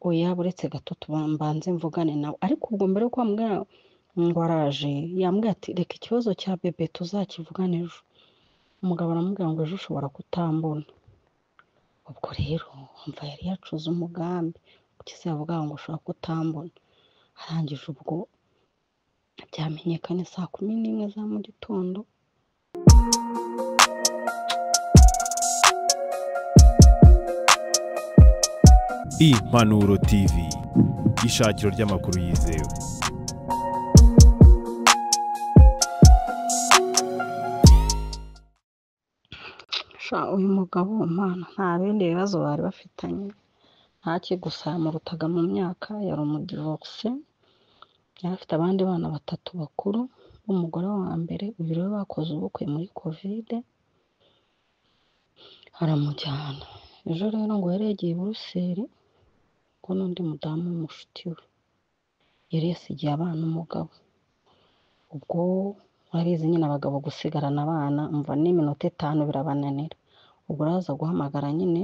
oya buretse gato mbanze mvugane nawe ariko ubwo mbere yuko ambwira ngo araje yambwiye ati reka ikibazo cya bebe tuzakivugane ejo. Umugabo aramubwira ngo ejo ushobora kutambona. Ubwo rero umva yari yacuze umugambi kuki se yavuga ngo ushobora kutambona. Arangije ubwo byamenyekanye 11:00 za mu gitondo. Impanuro TV, ishakiro ry'amakuru yizewe. Uyu mugabo mana nta bindi bibazo bari bafitanye, ntaki gusa yamurutaga mu myaka, yari umudivorce, yari afite abandi bana 3 bakuru b'umugore wa mbere. Uyu rero bakoze ubukwe muri covid aramujyana. Ejo rero ngo yari yagiye i Buruseli ngo n'undi mudamu w'umushuti we yari yasigiye abana umugabo. Ubwo warize nyine abagabo gusigarana abana umva n'iminota 5 birabananira. Ubwo araza guhamagara nyine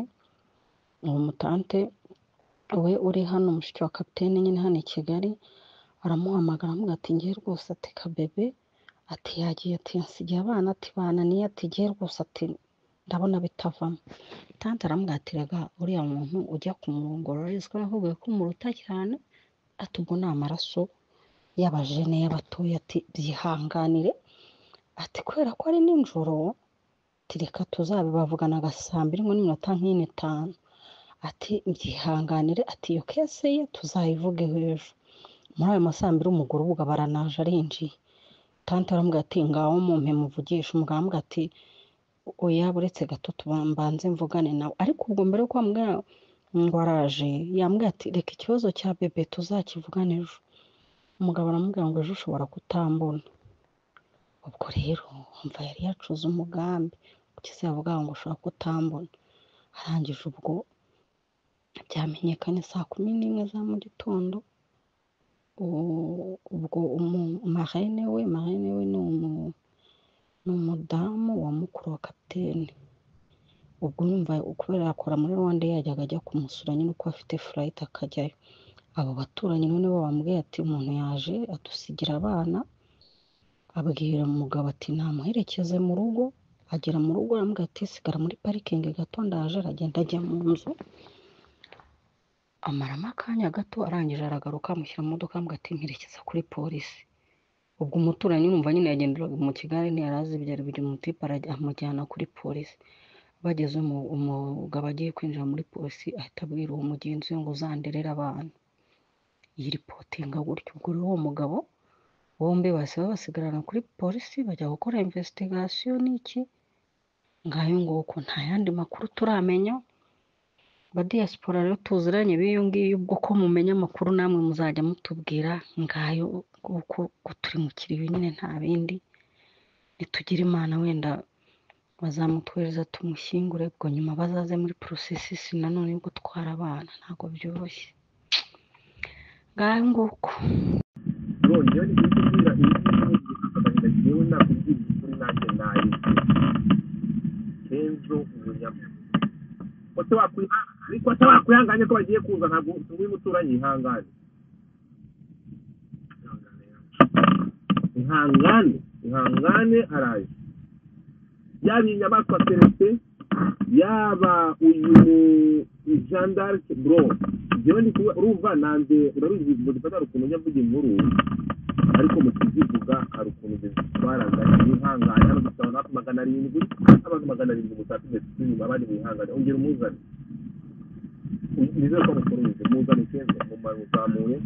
uwo mutante we uri hano mushiki wa kapiteni nyine hano i Kigali, aramuhamagara amuga ati ngiye rwose ati kabebe ati yagiye ati yansigiye abana ati bananiye ati ngiye rwose ati ndabona bitavamo. Tante aramuga ati rega uriya muntu ujya kumurongora riziko navuga ko muruta cyane ati ubwo ni amaraso y'abajene y'abatoya ati byihanganire ati kubera ko ari ninjoro tireka tuzabibavugana gasambiri ngo n'iminota 5 ati byihanganire ati iyo kese ye tuzayivuge ejo. Muri ayo masambiri umugore ubwo baranaje arinjiye. Tante aramuga ati ngaho mumpe muvugisha. Umugabo amuga ati oya buretse gato mbanze mvugane nawe ariko ubwo mbere yuko ambwira ngo araje yambwiye ati reka ikibazo cya bebe tuzakivugane ejo. Umugabo aramubwira ngo ejo ushobora kutambona. Ubwo rero umva yari yacuze umugambi kuki se yavuga ngo ushobora kutambona. Arangije ubwo byamenyekanye 11:00 za mu gitondo. Ubwo marene we ni umudamu wa mukuru wa kapiteni. Ubwo numva kubera akora muri Rwanda yajyaga ajya kumusura nyine uko afite flight akajyayo. Abo baturanyi none bo bambwiye ati umuntu yaje adusigira abana, abwira umugabo ati namuherekeze mu rugo. Agera mu rugo arambwira ati sigara muri parking gato ndaje. Aragenda ajya mu nzu amarama akanya gato, arangije aragaruka amushyira mu modoka ambwira ati mperekeza kuri polisi. Ubwo umuturanyi numva nyine yagenderaga mu Kigali ntiyarazi ibyari biri mu tipa amujyana kuri polisi. Bageze umugabo agiye kwinjira muri polisi ahita abwira uwo mugenzi we ngo uzanderera abana. Iyi ripotinga gutyo. Ubwo rero uwo mugabo bombi basiba basigarana kuri polisi bajya gukora investigation n'iki ngayo nguko nta yandi makuru turamenya. Ba diaspora rero tuziranye biyo ngiyo ubwo ko mumenya amakuru namwe muzajya mutubwira ngayo uko turi mu kiribi nyine nta bindi. Nitugira Imana wenda bazamutwereza tumushyingure ubwo nyuma bazaze muri processes nanone yo gutwara abana ntago byoroshye ngayo nguko. None ni kubwira ibintu yewe nakubwira kuri nanjye nayi Kenzo umunyama ariko atabakwihanganye ko bagiye kuza ntabwo turi muturanye ihangane araje yaba inyamaswa Celestin yaba uyu gendarme bro jewe ndi urumva nanze urabizi ngo dufata ukuntu nyavuga inkuru ariko mu kizivuga hari ukuntu zitwaraga ihangane hano dusaba na 700 abantu 700 mutatu ndetse abandi mwihangane ongera umuzane nizo ko mukoruze muzane Kenzo mu manuzamuye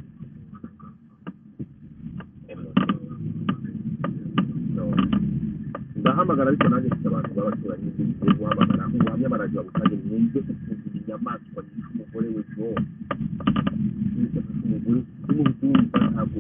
ndahamagara ariko nanjye mfite abantu b'abaturanyi ngiye guhamagara ubuhamya baragiye bukaje mwumve ukuntu inyamaswa yishe umugore we bro umugore w'umuzungu ntabwo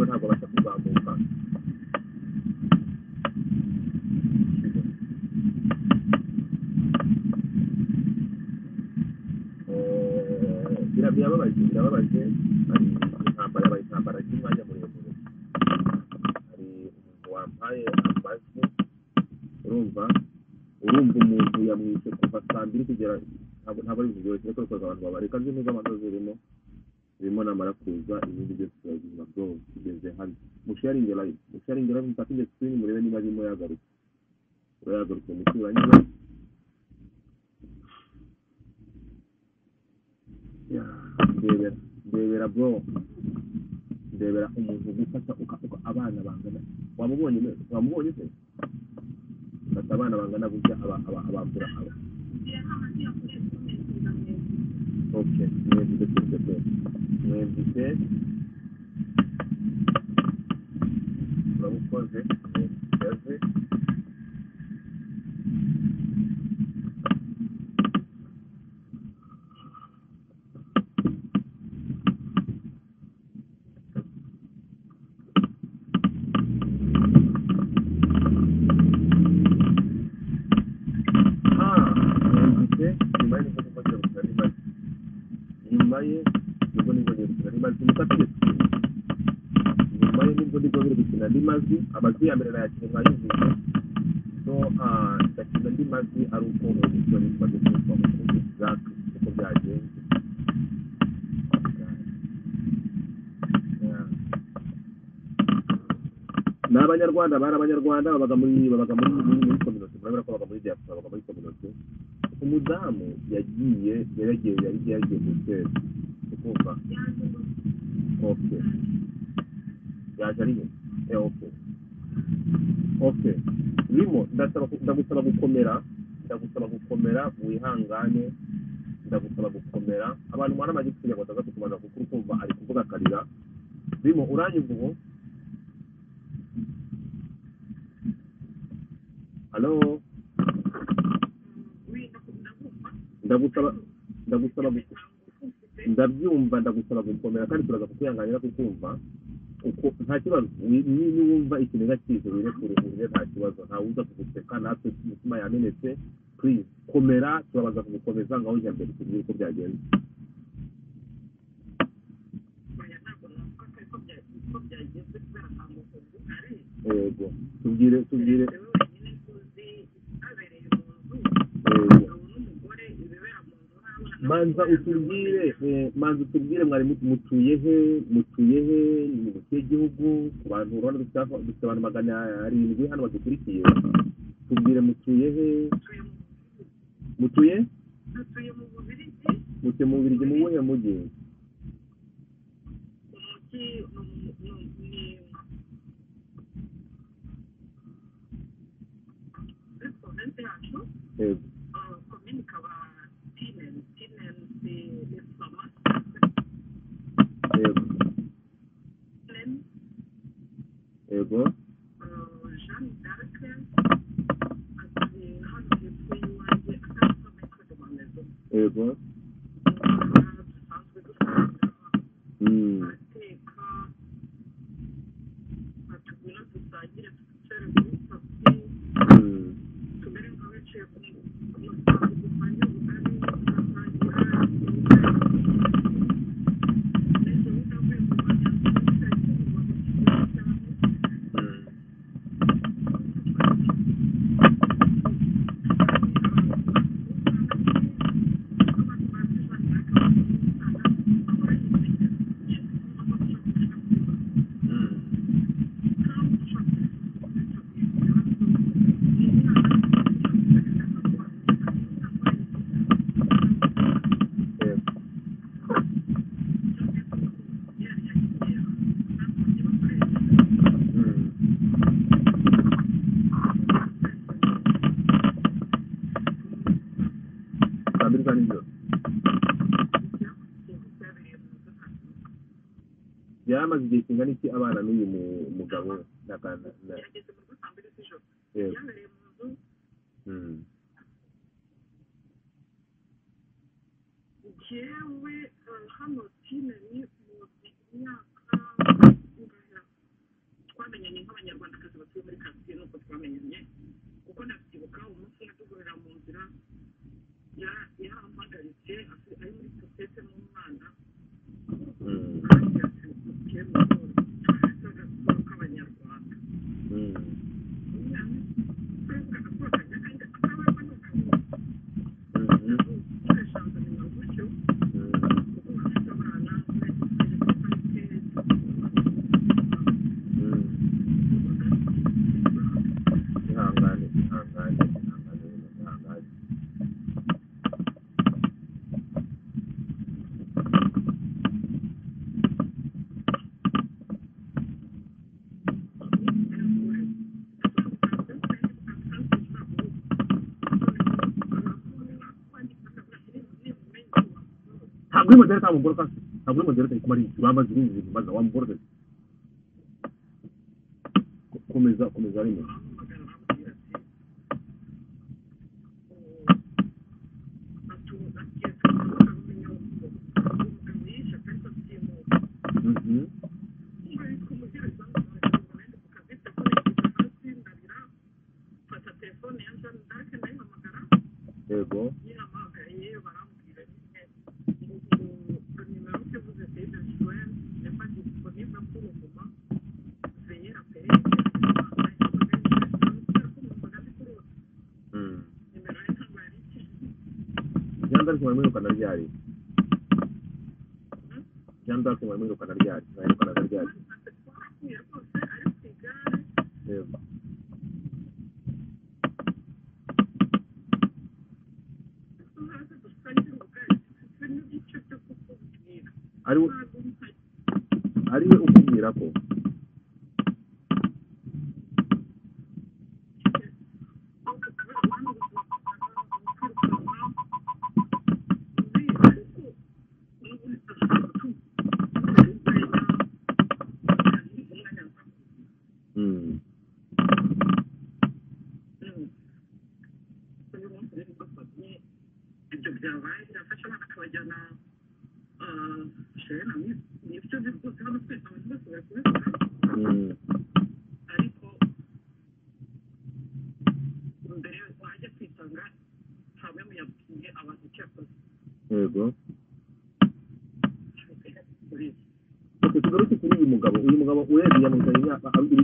ntabwo bashaka kuzamuka birababaje hari intambara y'umwanya muremure hari umuntu wambaye amajwi urumva umuntu yamwishe kuva saa mbiri kugera ntabwo ari byoroshye ariko rikoza abantu babareka nzi neza abantu birimo namara kuza ibindi byose turabizima bwo tugeze hano musharinge live mufatinde screen murebe niba arimo yagarutse muturanye ndebera bro ndebera umuntu gufata abana bangana wamubonye se fata abana bangana gutya abambura aba okay mwebwe urabukoze yaze amazwi ya mbere nayakire mwayumvise so ndakina andi mazwi ari uko umusore twaje kumva uko Jacques uko byagenze n'abanyarwanda babaga muri community murabona ko babaga muri diaspora babaga muri community umudamu yagiye gutera ukumva okay yaje ari okay limo ndagusaba gukomera wihangane ndagusaba gukomera abantu mwana amaze kugira ngo bataza kumanza kukuru kumva ari kuvuga karira limo uranyumva ubu Hello ndabyumva ndagusaba gukomera kandi turaza kukwihanganira kukumva uko nta kibazo niwumva ikintu cyiza wirekure nta kibazo nta wuza kuguseka natwe umutima yamenetse please komera turabaza kugukomeza ngaho njya mbere tubwire uko byagenze yego tubwire manza utubwire mwari mutuye he ni mu kihe gihugu ku bantu urabona dufite abantu 700 hano badukurikiye tubwire mutuye he mutuye mu Bubiligi mu buhe mujyi Ego. Jeanne d'Arc Ego. Yamaze igihe kingana iki abana n'uyu mugabo nakana jewe hano tinari mu myaka twamenyanye nk'abanyarwandakazi batuye muri Kasiye nuko twamenyanye kuko ndabyibuka umunsi natugurira mu nzira yarampagaritse ari muri sosiyete n'umwana kuri modere nta mugore kasi ntabwo uri modere ariko bari bamaze ibintu maze wa mugore komeza rimwe ari we ukubwira ko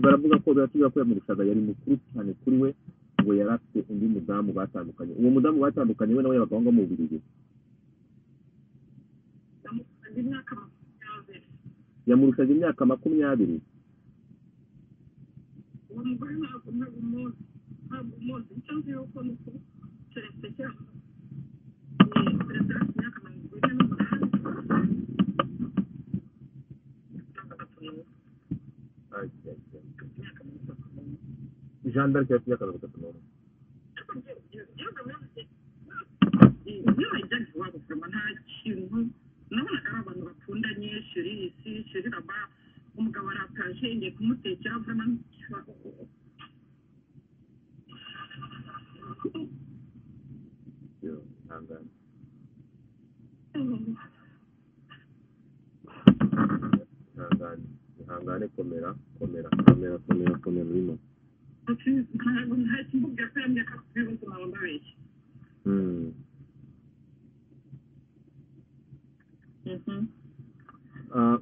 baravuga ko byatuga ko yamurusaga yari mukuru cyane kuri we ngo yarafite undi mudamu batandukanye uwo mudamu batandukanye we nawe yabaganga mu bubiri yamurushaga imyaka 20 uwo mugore ntabwo umuzi cyangwa yuko nuko keretse cyangwa Jean d'Arc yagiye akaza kuno. Ihangane komera rimo.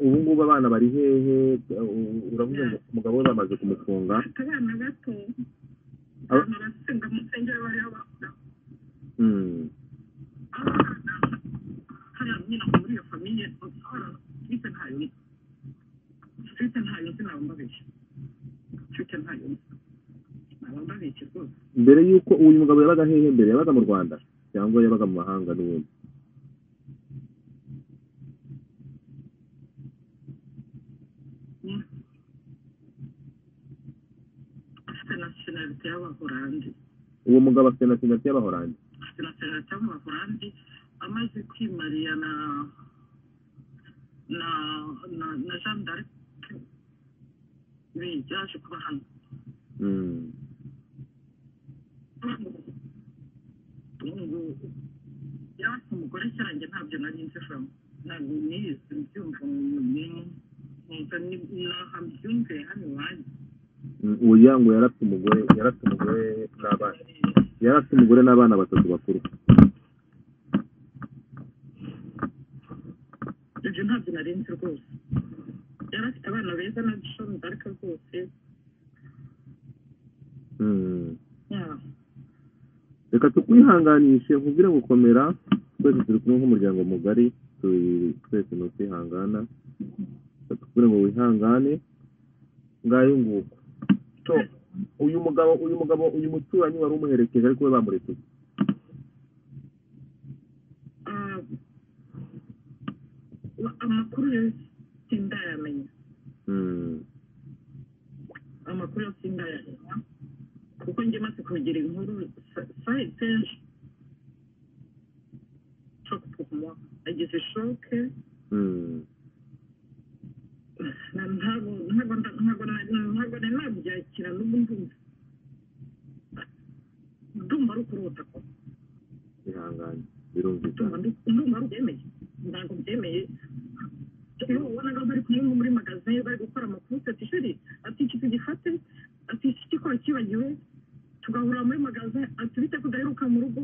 Ubu ngubu abana bari hehe uravuze ngo umugabo we bamaze kumufunga abana bato barasenga mu nsengero bari abana nyina muri iyo famiye twite ntayo sinabambabeshya mbere yuko uyu mugabo yabaga hehe mbere yabaga mu Rwanda cyangwa yabaga mu mahanga n'ubundi nationality y'Abahorandi uwo mugabo afite nationality y'Abahorandi amaze kwimariya na Jean d'Arc yaje kuba hano yarafite umugore cyanjye ntabyo nari nzi ntabwo nize mbyumva nahambyumve hano iwanjye uya ngo yarafite umugore n'abana batatu bakuru ibyo ntabyo nari nzi rwose yarafite abana beza na Jean d'Arc rwose reka tukwihanganishe nkubwire gukomera twese turi kumwe nk'umuryango mugari twese no kwihangana tukubwire ngo wihangane ngayo nguko so uyu muturanyi wari umuherekeje ariko we bamurekeye amakuru yose sindayamenya amakuru yose sindayamenya kuko njye maze kugira inkuru sayite agize shoke ntabwo nabyakira n'ubu ndumva ari ukurota ko ihangane birumvikana ndumva ari ubyemeye ntabwo byemeye iyo ubonaga bari kumwe muri magasin bari gukora amakuru ati sheri ati iki tugifate ati iki gikora kibagiwe tugahura muri magasin ati bite kudaheruka mu rugo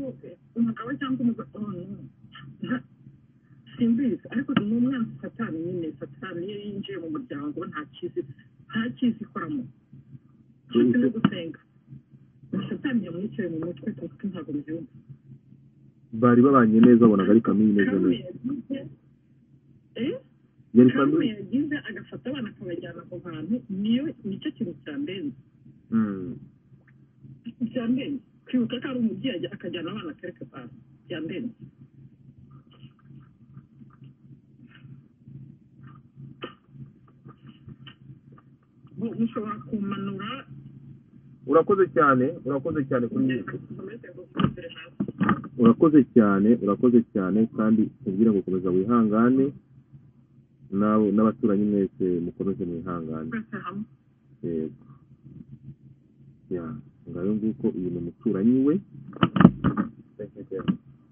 umugabo cyangwa umugore simbizi ariko ni umwana satani nyine satani iyo yinjiye mu muryango nta kizi ikoramo cyose no gusenga satani yamwicaye mu mutwe kuko ntabwo byumva bari babanye neza abonaga ari kamwe neza neza yari kamwe yagize agafata abana akabajyana ku hantu nicyo kintu cyambenze byambenze kwibuka ko ari umubyeyi akajyana abana akareka ahantu byambenze ushobora kumanura urakoze cyane kuri urakoze cyane kandi ubwira ngo komeza wihangane n'abaturanyi mwese mukomeze mwihangane ngayo nguko uyu ni umuturanyi we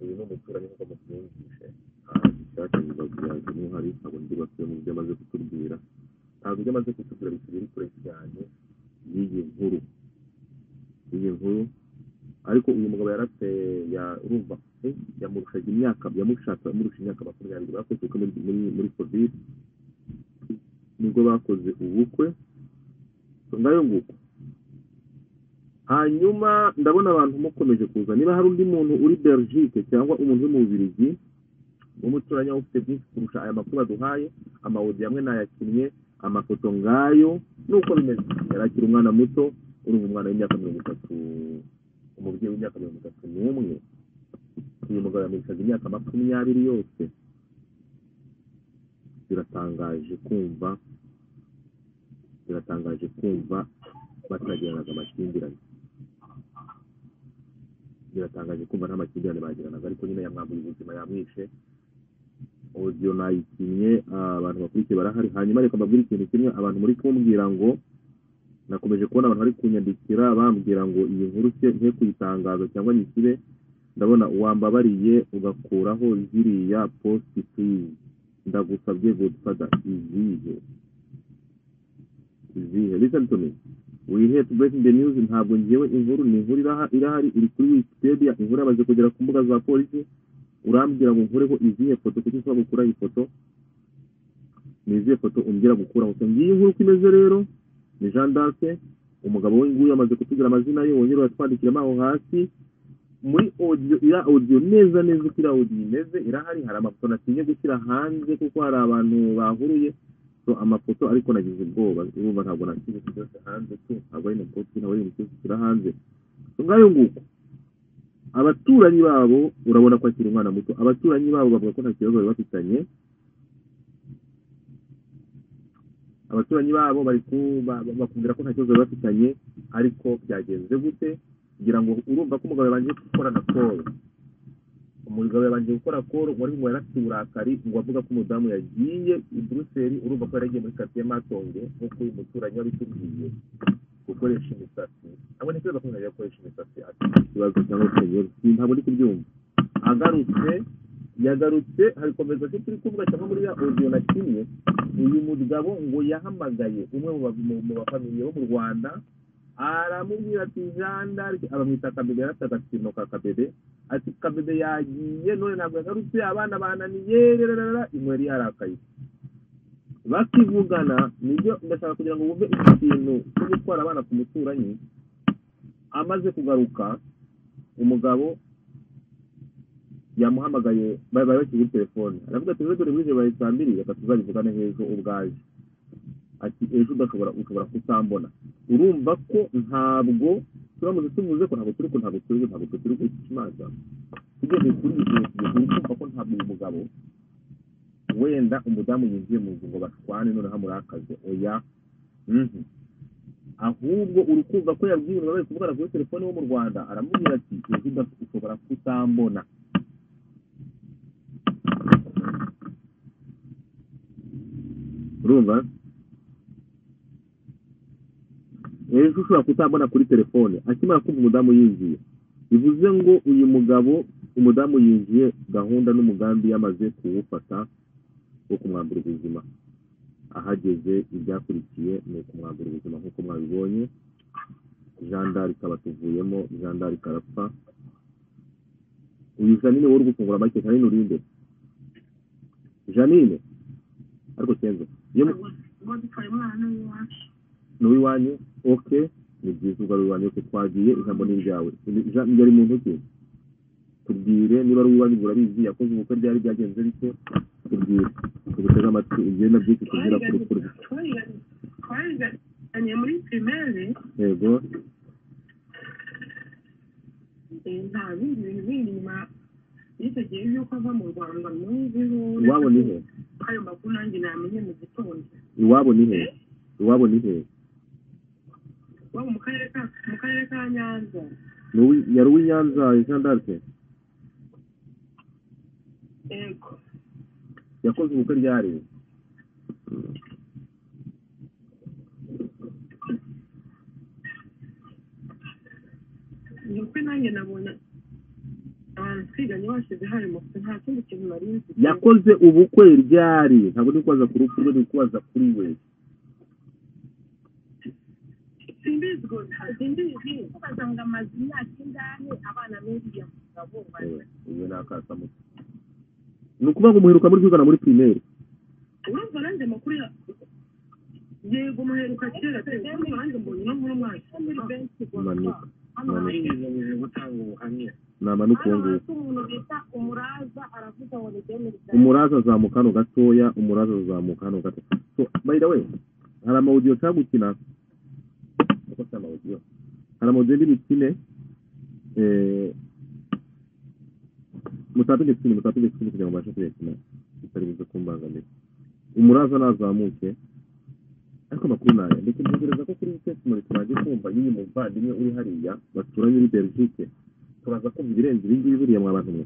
uyu ni umuturanyi nk'uko mubyumvishe icyakenerwa byaje n'uhari ntabwo ndi basuye mu byo amaze kutubwira ntabwo ibyo amaze kutubwira bikiri kure cyane y'iyi nkuru ariko uyu mugabo yarapfe urumva yamurushaga imyaka amurusha imyaka 20 bakoze uko muri covid nibwo bakoze ubukwe ngayo nguko hanyuma ndabona abantu mukomeje kuza niba hari undi muntu uri Belgique cyangwa umuntu mu Bubiligi umuturanye ufite byinshi kurusha aya makuru baduhaye amawodi amwe nayakinnye amafoto ngayo nuko bimeze yarakira umwana muto urumva umwana w'imyaka 30 umubyeyi w'imyaka 31 uyu mugabo yamurikaga imyaka 20 yose biratangaje kumva batagiranaga amakimbirane biratangaje kumva nta makimbirane bagiranaga ariko nyine yamwambuye ubuzima yamwishe audio nayikinye abantu bakurikiye barahari hanyuma reka mbabwire ikintu kimwe abantu muri kumbwira ngo nakomeje kubona abantu bari kunyandikira bambwira ngo iyi nkuru nke kuyitangaza cyangwa nyishyire ndabona uwambabariye ugakuraho ziriya post please ndagusabye Godfather izihe listen to me we here to breaking the news ntabwo ngewe inkuru ni inkuru irahari iri kuri Wikipedia inkuru yamaze kugera ku mbuga za polisi urambwira ngo nkureho izihe foto kuko ushobora gukura iyi foto ni izihe foto umbwira gukura ngo ngiye inkuru kimeze rero ni Jean d'Arc umugabo we nguyu amaze kutugira amazina ye wongera watwandikira aho hasi muri audio neza kuri audio imeze irahari hari amafoto natinye gushyira hanze kuko hari abantu bahuruye so amafoto ariko nagize ubwoba urumva ntabwo nakize cyose hanze ntabwo ari na post ntabwo ari n'icyo kira hanze so ngayo nguko abaturanyi babo urabona ko akiri umwana muto abaturanyi babo bavuga ko nta kibazo bari bafitanye abaturanyi babo bakubwira ko nta kibazo bari bafitanye ariko byagenze gute kugira ngo urumva ko umugabo yabanje gukorana call wari ngo yarafite uburakari ngo avuga ko umudamu yagiye i Bruxelles urumva ko yaragiye muri quartier Matonge nk'uko uyu muturanyi wabitubwiye gukoresha imisatsi ntabwo ntekereza ko yajya gukoresha imisatsi ati ikibazo cyangwa se ntabwo ndi kubyumva yagarutse hari conversation turi kuvuga cyangwa muri ya audio na kimwe uyu mugabo ngo yahamagaye umwe mu bafamiliye bo mu Rwanda aramubwira ati Jean d'Arc abamwita Kabebe yarafite agakino ka Kabebe ati Kabebe yagiye none ntabwo yagarutse abana bananiye inkweri yarakaye bakivugana nibyo ndashaka kugira ngo wumve ikintu cyo gutwara abana ku muturanyi amaze kugaruka umugabo yamuhamagaye bari bakiri telefone aravuga ati dore buje baye 2 reka tuzabivugane hejo ubwaje ati ejo ushobora kutambona urumva ko ntabwo turamuze tuvuze ko ntabwo turi ku kimaza tugeze kuri ibyo kumva ko ntabwo uyu mugabo wenda umudamu yinjiye mu nzu ngo bashwane none hamurakaze oya ahubwo urukumva ko yabwiye umuntu bari kuvugana kuri telefone wo mu Rwanda aramubwira ati ejo ushobora kutambona urumva ejo ushobora kutabona kuri telefone akimara kumva umudamu yinjiye bivuze ngo uyu mugabo umudamu yinjiye gahunda n'umugambi yamaze kuwufata wo kumwambura ubuzima ahageze ibyakurikiye ni ukumwambura ubuzima nk'uko mwabibonye Jean d'Arc abatuvuyemo Jean d'Arc arapfa uyu Janine wo gufungura make Janine urinde Janine ariko kenzo no iwanyu okay ni byiza ubwo iwanyu ko twagiye ijambo ni ryawe yari mu ntoki tubwire niba ari iwanyu urabizi yakoze ubukwe byari byagenze bite tubwire tugutega amatwi igenda byiki kugira kuri twari muri primaire yego nta bindi bintu nyuma yitegereje yuko ava mu Rwanda n'ubu iwabo ni he ayo makuru nanjye namenye mu gitondo iwabo ni he iwabo ni he waba mu karere ka Nyanza yari uw'Inyanza Jean d'Arc yego yakoze ubukwe ryari nuko nanjye nabonye abantu twiganye bashyize hari mu nta kindi kintu nari nzi yakoze ubukwe ryari ntabwo ndi kubaza ku rupfu rwe ndi kubaza kuri we simbizi kubaza ngo amaze imyaka ingahe abana n'uriya mugabo uyu ni akasamutwe ni ukuvuga ngo muheruka muri kwigana muri primaire urumva nanjye amakuru yego muheruka kera urumva nanjye mbonye no muri mwaka muri benshi manuka gutanga ubuhamya namanuka uwo nguwo umuntu bita umuraza aravuga ngo ni umuraza azamuka hano gatoya umuraza azamuka hano gato so by the way hari amaudio cyangwa gukina uko cyangwa audio hari amaudio y'imikine mutategetse kugira ngo mbashe kuyakina bitari bize kumbangamira umuraza nazamuke ariko amakuru nayo ndetse ntegereza ko kuri testimony turaje kumva y'uyu muvandimwe uri hariya baturanye muri Belgique turaza kumva ibirenze ibi ngibi buriya mwabantu mwe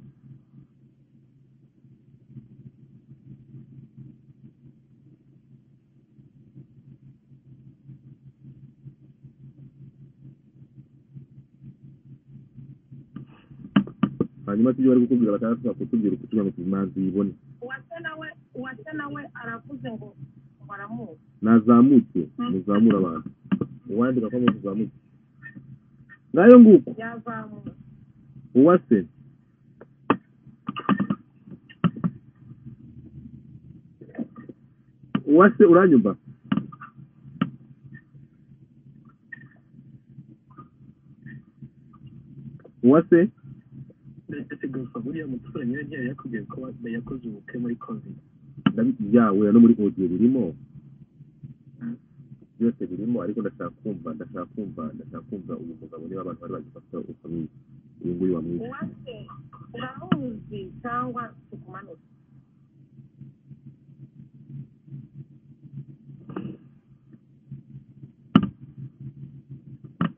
hanyuma tujye bari kukubwira batandatu bakutubwira kugira ngo tumanzi yibone uwase nawe aravuze ngo baramuzi nazamutse muzamura abantu uwandika ko muzamutse nayo nguko yazamuye uwase uranyumva uwase ndetse gusa buriya muturanye yagiye yakubwiye ko yakoze ubukwe muri covid yawe no muri audio birimo byose birimo ariko ndashaka kumva uyu mugabo niba abantu bari bagifata ukamwiye uyu nguyu wamwiye uramuzi cyangwa tukumanuka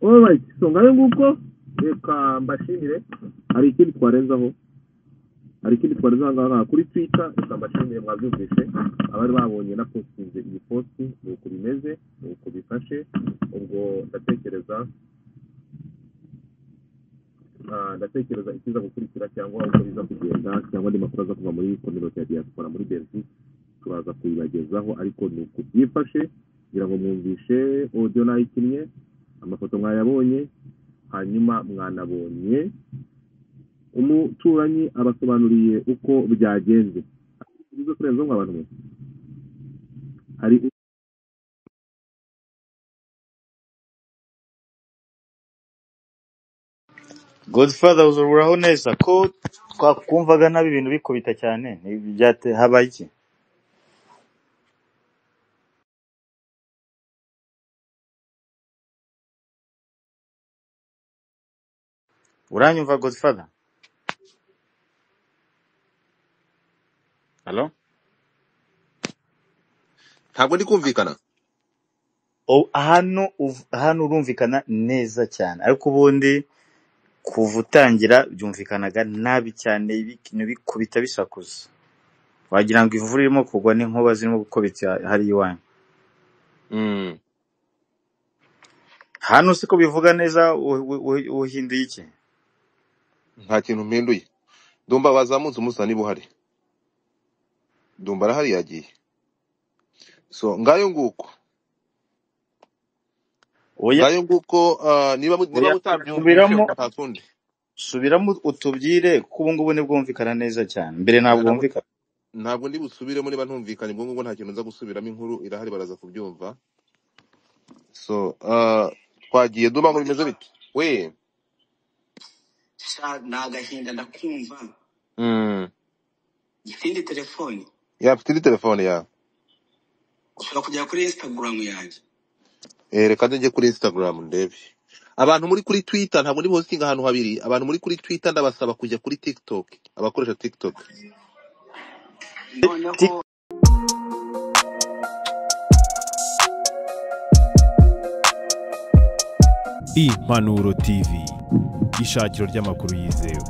alright so ngayo nguko reka mbashimire hari ikindi twarenzaho ngaha kuri Twitter reka mbashimire mwabyumvise abari babonye na postinze iyi posti ni uko bimeze ni uko bifashe ubwo ndatekereza ikiza gukurikira cyangwa uko biza kugenda cyangwa andi makuru aza kuva muri community ya diaspora muri Belgique turaza kuyibagezaho ariko ni uko byifashe kugira ngo mwumvishe audio nayikinnye amafoto mwayabonye hanyuma mwanabonye umuturanyi abasobanuriye uko byagenze bizo kurenza ngo abantu hari Godfather uzuraho neza ko twakumvaga nabi ibintu bikubita cyane byate habaye iki uranyumva Godfather Hello ntabwo ndi kumvikana hano urumvikana neza cyane ariko ubundi kuva utangira byumvikanaga nabi cyane ibintu bikubita bisakuza wagira ngo imvura irimo kugwa n'inkuba zirimo gukubita hari iwanyu. Hano siko bivuga neza, uhinduye iki? nta kintu mpinduye. Ndumva bazamutse umusa niba uhari. Ndumva arahari yagiye. So ngayo nguko ngayo nguko niba mutabyumvise utakundi subiramo utubwire ko ubu ngubu nibwumvikana neza cyane. Mbere ntabwo bumvikana. Ntabwo ndi busubiremo niba ntumvikanye ubwo ngubu nta kintu nza gusubiramo, inkuru irahari baraza kubyumva. So twagiye Ndumva ngo bimeze bite we nagahinda ndakumva. Ifindi telefone mfite telefone yawe. ushobora kujya kuri Instagram yanjye. Reka njye kuri Instagram ndebe. Abantu muri kuri Twitter ntabwo ndi posting ahantu habiri. Abantu muri kuri Twitter ndabasaba kujya kuri TikTok, abakoresha TikTok. Noneho Impanuro TV, ishakiro ry'amakuru yizewe.